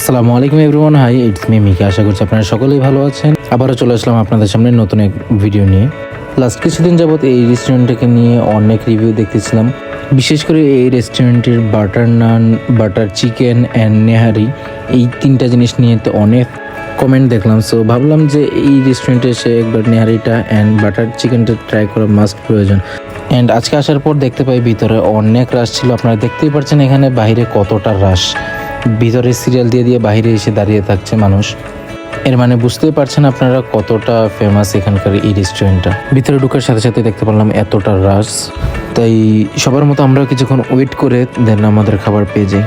আসসালামু আলাইকুম everyone, hi it's me Mickey. আশা করছি আপনারা সকলেই ভালো আছেন। আবারও চলে আসলাম আপনাদের সামনে নতুন এক ভিডিও নিয়ে। লাস্ট কিছুদিন যাবত এই রেস্টুরেন্টটাকে নিয়ে অনেক রিভিউ দেখতেছিলাম। বিশেষ করে এই রেস্টুরেন্টের butter naan, butter chicken and nihari, এই তিনটা জিনিস নিয়ে তো অনেক কমেন্ট দেখলাম। সো ভাবলাম যে এই রেস্টুরেন্টে এসে একবার নেহারিটা অ্যান্ড বাটার চিকেনটা ট্রাই করা মাস্ট প্রয়োজন। অ্যান্ড আজকে আসার পর দেখতে পাই ভিতরে অনেক রাশ ছিল। আপনারা দেখতেই পাচ্ছেন এখানে বাইরে কতটা রাশ, ভিতরে সিরিয়াল দিয়ে দিয়ে বাইরে এসে দাঁড়িয়ে থাকছে মানুষ। এর মানে বুঝতেই পারছেন আপনারা কতটা ফেমাস এখানকার এই রেস্টুরেন্টটা। ভিতরে ঢোকার সাথে সাথে দেখতে পারলাম এতটা রাশ, তাই সবার মতো আমরাও কিছুক্ষণ ওয়েট করে দেন আমাদের খাবার পেয়ে যাই।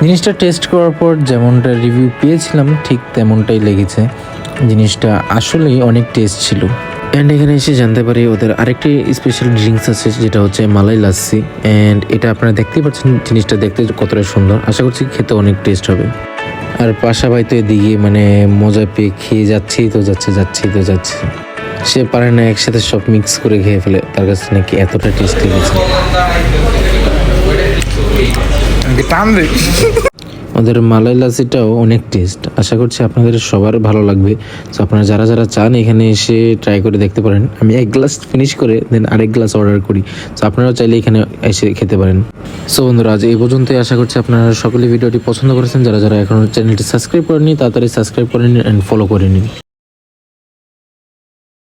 জিনিসটা টেস্ট করার পর যেমনটা রিভিউ পেয়েছিলাম ঠিক তেমনটাই লেগেছে। জিনিসটা আসলেই অনেক টেস্ট ছিল। অ্যান্ড এখানে এসে জানতে পারি ওদের আরেকটি স্পেশাল ড্রিঙ্কস আছে, যেটা হচ্ছে মালাই লাচ্ছি। অ্যান্ড এটা আপনারা দেখতেই পাচ্ছেন, জিনিসটা দেখতে কতটা সুন্দর। আশা করছি খেতে অনেক টেস্ট হবে। আর পাশা ভাই তো এদিকে মানে মজা পেয়ে খেয়ে যাচ্ছি তো যাচ্ছে। সে পারে না একসাথে সব মিক্স করে খেয়ে ফেলে, তার কাছে নাকি এতটা টেস্ট লেগেছে। ওদের মালাই লাচ্ছিটাও অনেক টেস্ট। আশা করছি আপনাদের সবার ভালো লাগবে। তো আপনারা যারা যারা চান এখানে এসে ট্রাই করে দেখতে পারেন। আমি এক গ্লাস ফিনিশ করে দেন আরেক গ্লাস অর্ডার করি। তো আপনারাও চাইলে এখানে এসে খেতে পারেন। সো বন্ধুরা, আজ এই পর্যন্তই। আশা করছি আপনারা সকলে ভিডিওটি পছন্দ করেছেন। যারা যারা এখনো চ্যানেলটি সাবস্ক্রাইব করেননি তাড়াতাড়ি সাবস্ক্রাইব করে নিন অ্যান্ড ফলো করে নিন।